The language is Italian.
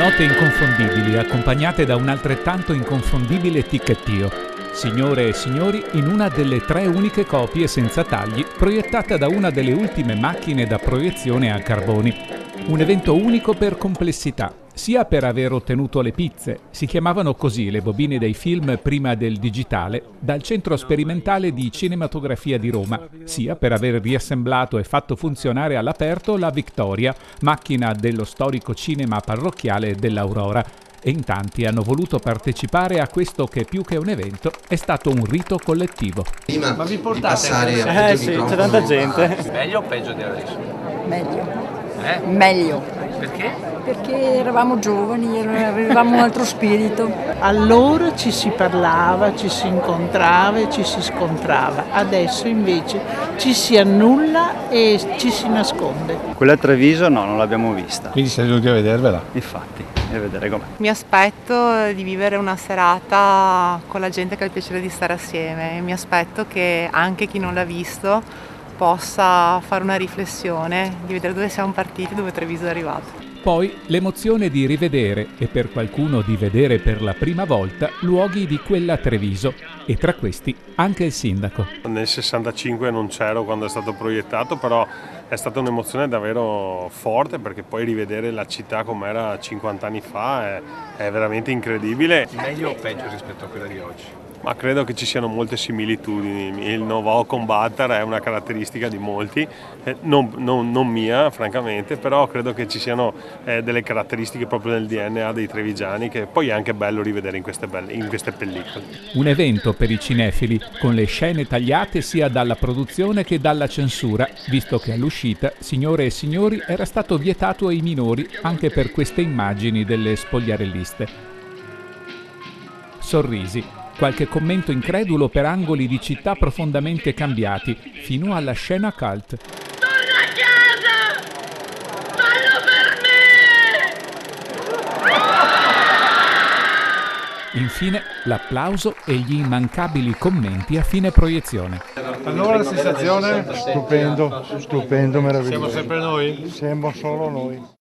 Note inconfondibili, accompagnate da un altrettanto inconfondibile ticchettio. Signore e signori, in una delle 3 uniche copie senza tagli, proiettata da una delle ultime macchine da proiezione a carboni. Un evento unico per complessità, sia per aver ottenuto le pizze, si chiamavano così le bobine dei film prima del digitale, dal Centro Sperimentale di Cinematografia di Roma, sia per aver riassemblato e fatto funzionare all'aperto la Victoria, macchina dello storico cinema parrocchiale dell'Aurora. E in tanti hanno voluto partecipare a questo che più che un evento è stato un rito collettivo. Ma vi portate? Sì, c'è tanta gente. Meglio o peggio di adesso? Meglio. Meglio. Perché? Perché eravamo giovani, avevamo un altro spirito. Allora ci si parlava, ci si incontrava e ci si scontrava. Adesso invece ci si annulla e ci si nasconde. Quella a Treviso no, non l'abbiamo vista. Quindi siete venuti a vedervela? Infatti, e vedere com'è. Mi aspetto di vivere una serata con la gente che ha il piacere di stare assieme e mi aspetto che anche chi non l'ha visto possa fare una riflessione, di vedere dove siamo partiti, dove Treviso è arrivato. Poi l'emozione di rivedere, e per qualcuno di vedere per la prima volta, luoghi di quella Treviso, e tra questi anche il sindaco. Nel 65 non c'ero quando è stato proiettato, però è stata un'emozione davvero forte, perché poi rivedere la città com'era 50 anni fa è veramente incredibile. Meglio o peggio rispetto a quella di oggi? Ma credo che ci siano molte similitudini. Il know-how combatter è una caratteristica di molti, non mia francamente, però credo che ci siano delle caratteristiche proprio nel DNA dei trevigiani che poi è anche bello rivedere in queste pellicole. Un evento per i cinefili, con le scene tagliate sia dalla produzione che dalla censura, visto che all'uscita, signore e signori, era stato vietato ai minori anche per queste immagini delle spogliarelliste. Sorrisi. Qualche commento incredulo per angoli di città profondamente cambiati, fino alla scena cult. Torna a casa! Fallo per me! Infine, l'applauso e gli immancabili commenti a fine proiezione. Allora la sensazione? Stupendo, meraviglioso. Siamo sempre noi? Siamo solo noi.